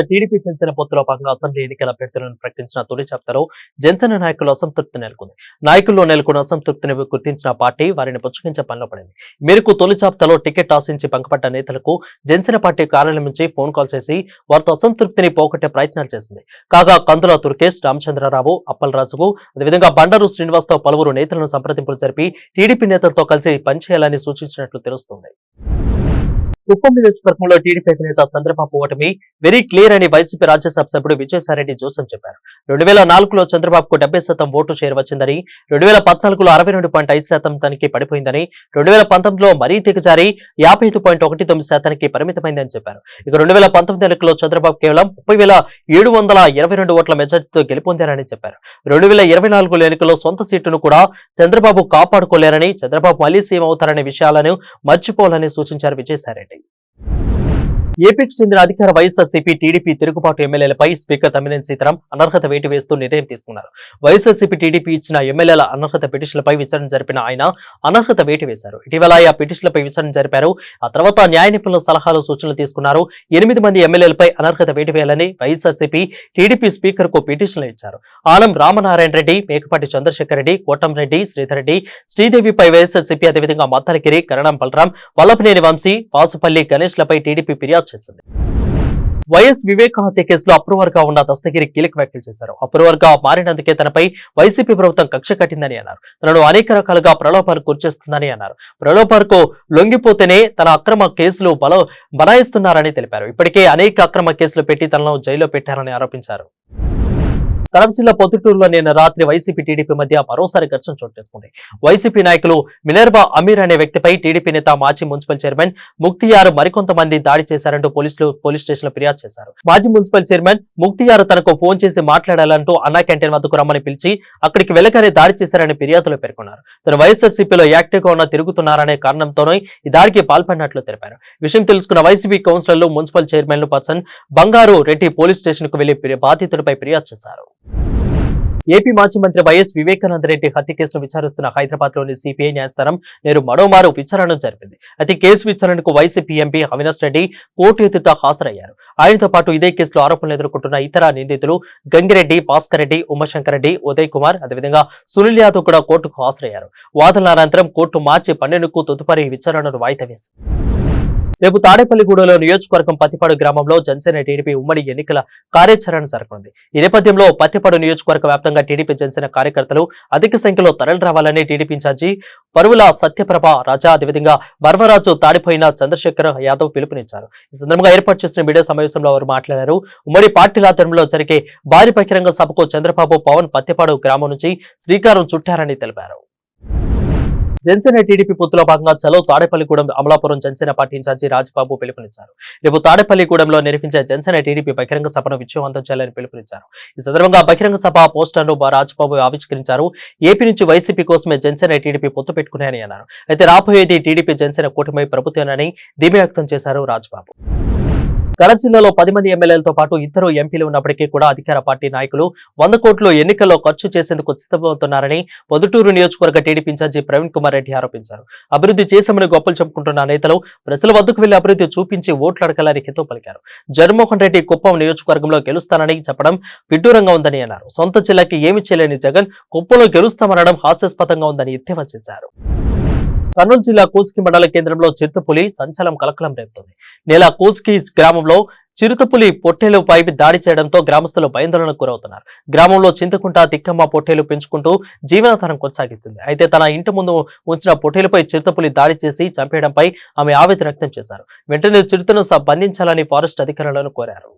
TDP Janasena పొత్తులో భాగంగా assembly ఎన్నికల అభ్యర్థులను ప్రకటించిన తొలి జాబితాలో జనసేన నాయకులు అసంతృప్తి నెలకొంది. నాయకుల్లో నెలకొన్న అసంతృప్తిని గుర్తించిన పార్టీ వారిని పుచ్చగించే పనిలో పడింది. మేరకు తొలి జాబితాలో టికెట్ ఆశించి భంగపడ్డ నేతలకు జనసేన పార్టీ కార్యాలయం నుంచి ఫోన్ కాల్ చేసి వారితో అసంతృప్తిని పోగొట్టే ప్రయత్నాలు చేసింది. కాగా కందుల తుర్కేష్, రామచంద్రరావు, అప్పలరాజుకు అదేవిధంగా బండారు శ్రీనివాస్తో పలువురు నేతలను సంప్రదింపులు జరిపి టీడీపీ నేతలతో కలిసి పనిచేయాలని సూచించినట్లు తెలుస్తోంది. కుప్పం నియోజకవర్గంలో టీడీపీ అధినేత చంద్రబాబు ఓటమి వెరీ క్లియర్ అని వైసీపీ రాజ్యసభ సభ్యుడు విజయసాయిరెడ్డి జోసెఫ్ చెప్పారు. 2004లో చంద్రబాబుకు 70% ఓటు షేర్ వచ్చిందని, 2014లో 62.5% తనకి పడిపోయిందని, 2019లో మరీ దిగజారి 55.19% పరిమితమైందని చెప్పారు. ఇక 2019 ఎన్నికల్లో చంద్రబాబు కేవలం 30,722 ఓట్ల మెజార్టీతో గెలుపొందారని చెప్పారు. 2024 ఎన్నికల్లో సొంత సీటును కూడా చంద్రబాబు కాపాడుకోలేరని, చంద్రబాబు మళ్లీ సీఎం అవుతారనే విషయాలను మర్చిపోవాలని సూచించారు విజయసాయిరెడ్డి. ఏపీకి చెందిన అధికార వైఎస్ఆర్సీపీ, టీడీపీ తిరుగుబాటు ఎమ్మెల్యేలపై స్పీకర్ తమ్మినేని సీతారాం అనర్హత వేటు వేస్తూ నిర్ణయం తీసుకున్నారు. వైఎస్ఆర్సీపీ, టీడీపీ ఇచ్చిన ఎమ్మెల్యేల అనర్హత పిటిషన్లపై విచారణ జరిపిన ఆయన అనర్హత వేటు వేశారు. ఇటీవల ఆ పిటిషన్లపై విచారణ జరిపారు. ఆ తర్వాత న్యాయ నిపుణుల సలహాలు, సూచనలు తీసుకున్నారు. 8 మంది ఎమ్మెల్యేలపై అనర్హత వేటు వేయాలని వైఎస్ఆర్సీపీ, టీడీపీ స్పీకర్ కు పిటిషన్లు ఇచ్చారు. ఆనం రామనారాయణ రెడ్డి, మేకపాటి చంద్రశేఖర్ రెడ్డి, కోటంరెడ్డి, శ్రీధర్ రెడ్డి, శ్రీదేవిపై వైఎస్ఆర్సీపీ, అదేవిధంగా మద్దాలగిరి, కరణం బలరాం, వల్లభనేని వంశీ, వాసుపల్లి గణేష్లపై టీడీపీ ఫిర్యాదు చేసింది. వైఎస్ వివేక హత్య కేసులో అప్రూవర్ గా ఉన్న దస్తగిరి కీలక వ్యాఖ్యలు చేశారు. అప్రూవర్ గా మారినందుకే తనపై వైసీపీ ప్రభుత్వం కక్ష కట్టిందని అన్నారు. తనను అనేక రకాలుగా ప్రలోభాలకు గురిచేస్తుందని అన్నారు. ప్రలోభాలకు లొంగిపోతేనే తన అక్రమ కేసులు బనాయిస్తున్నారని తెలిపారు. ఇప్పటికే అనేక అక్రమ కేసులు పెట్టి తనను జైల్లో పెట్టారని ఆరోపించారు. కడప జిల్లా పొద్దుటూరులో నిన్న రాత్రి వైసీపీ, టీడీపీ మధ్య మరోసారి ఘర్షణ చోటు చేసుకుంది. వైసీపీ నాయకులు మినర్వా అమీర్ అనే వ్యక్తిపై టీడీపీ నేత, మాజీ మున్సిపల్ చైర్మన్ ముక్తియార్ మరికొంతమంది దాడి చేశారంటూ పోలీసులు పోలీస్ స్టేషన్ లో ఫిర్యాదు చేశారు. మాజీ మున్సిపల్ చైర్మన్ ముక్తియార్ తనకు ఫోన్ చేసి మాట్లాడాలంటూ అన్నా క్యాంటీన్ వద్దకు రమ్మని పిలిచి అక్కడికి వెళ్లగానే దాడి చేశారని ఫిర్యాదులో పేర్కొన్నారు. తను వైఎస్ఆర్సీపీలో యాక్టివ్ గా తిరుగుతున్నారనే కారణంతోనే ఈ దాడికి పాల్పడినట్లు తెలిపారు. విషయం తెలుసుకున్న వైసీపీ కౌన్సిలర్లు, మున్సిపల్ చైర్మన్ పర్సన్ బంగారు రెడ్డి పోలీస్ స్టేషన్ కు వెళ్లి బాధితుడిపై ఫిర్యాదు చేశారు. ఏపీ మాజీ మంత్రి వైఎస్ వివేకానంద రెడ్డి హత్య కేసును విచారిస్తున్న హైదరాబాద్ లోని సిపిఐ న్యాయస్థానం నేడు మరోమారు విచారణ జరిపింది. అయితే కేసు విచారణకు YCP MP Avinash Reddy court ఎదుట హాజరయ్యారు. ఆయనతో పాటు ఇదే కేసులో ఆరోపణలు ఎదుర్కొంటున్న ఇతర నిందితులు గంగిరెడ్డి, భాస్కర్ రెడ్డి, ఉమాశంకర్ రెడ్డి, ఉదయ్ కుమార్, అదేవిధంగా సునీల్ యాదవ్ కూడా కోర్టుకు హాజరయ్యారు. వాదనల అనంతరం కోర్టు మార్చి 12కు తదుపరి విచారణను వాయిదా వేసింది. రేపు తాడేపల్లిగూడలో నియోజకవర్గం పత్తిపాడు గ్రామంలో జనసేన, టీడీపీ ఉమ్మడి ఎన్నికల కార్యాచరణ జరగనుంది. ఈ నేపథ్యంలో పత్తిపాడు నియోజకవర్గ వ్యాప్తంగా టీడీపీ, జనసేన కార్యకర్తలు అధిక సంఖ్యలో తరలి రావాలని టీడీపీ ఇన్ఛార్జి పరువుల సత్యప్రభ రాజా, అదేవిధంగా బర్వరాజు, తాడిపోయిన చంద్రశేఖర్ యాదవ్ పిలుపునిచ్చారు. ఈ సందర్భంగా ఏర్పాటు చేసిన మీడియా సమావేశంలో వారు మాట్లాడారు. ఉమ్మడి పార్టీల ఆధ్వర్యంలో జరిగే భారీ బహిరంగ సభకు చంద్రబాబు, పవన్ పత్తిపాడు గ్రామం నుంచి శ్రీకారం చుట్టారని తెలిపారు. జనసేన, టీడీపీ పొత్తులో భాగంగా చలో తాడేపల్లిగూడెం అమలాపురం జనసేన పార్టీ ఇన్ఛార్జి రాజబాబు పిలుపునిచ్చారు. రేపు తాడేపల్లిగూడెంలో నిర్వహించే జనసేన, టీడీపీ బహిరంగ సభను విజయవంతం చేయాలని పిలుపునిచ్చారు. ఈ సందర్భంగా బహిరంగ సభ పోస్టర్ను రాజబాబు ఆవిష్కరించారు. ఏపీ నుంచి వైసీపీ కోసమే జనసేన, టీడీపీ పొత్తు పెట్టుకున్నాయని అన్నారు. అయితే రాబోయేది టీడీపీ, జనసేన కూటమి ప్రభుత్వమేనని ధీమా వ్యక్తం చేశారు రాజబాబు. కడప జిల్లాలో 10 మంది ఎమ్మెల్యేలతో పాటు ఇద్దరు ఎంపీలు ఉన్నప్పటికీ కూడా అధికార పార్టీ నాయకులు 100 కోట్లు ఎన్నికల్లో ఖర్చు చేసేందుకు సిద్ధమవుతున్నారని పొద్దుటూరు నియోజకవర్గ టీడీపీ ఇన్ఛార్జి ప్రవీణ్ కుమార్ రెడ్డి ఆరోపించారు. అభివృద్ధి చేశామని గొప్పలు చెప్పుకుంటున్న నేతలు ప్రజల వద్దకు వెళ్లి అభివృద్ధి చూపించి ఓట్లు అడగాలని హితో పలికారు. జగన్మోహన్ రెడ్డి కుప్పం నియోజకవర్గంలో గెలుస్తానని చెప్పడం విడ్డూరంగా ఉందని అన్నారు. సొంత జిల్లాకి ఏమి చేయలేని జగన్ కుప్పంలో గెలుస్తామనడం హాస్యాస్పదంగా ఉందని ఎద్దేవా చేశారు. కర్నూలు జిల్లా కోస్గి మండల కేంద్రంలో చిరుతపులి సంచలనం కలకలం రేపుతోంది. నేల కోస్గి గ్రామంలో చిరుతపులి పొట్టేలుపై దాడి చేయడంతో గ్రామస్తులు భయాందోళనకు గురవుతున్నారు. గ్రామంలో చింతకుంట, తిక్కమ్మ పొట్టేలు పెంచుకుంటూ జీవనాధారం కొనసాగిస్తుంది. అయితే తన ఇంటి ముందు ఉంచిన పొట్టేలుపై చిరుతపులి దాడి చేసి చంపేయడంపై ఆమె ఆవేదన వ్యక్తం చేశారు. వెంటనే చిరుతను బంధించాలని ఫారెస్ట్ అధికారులను కోరారు.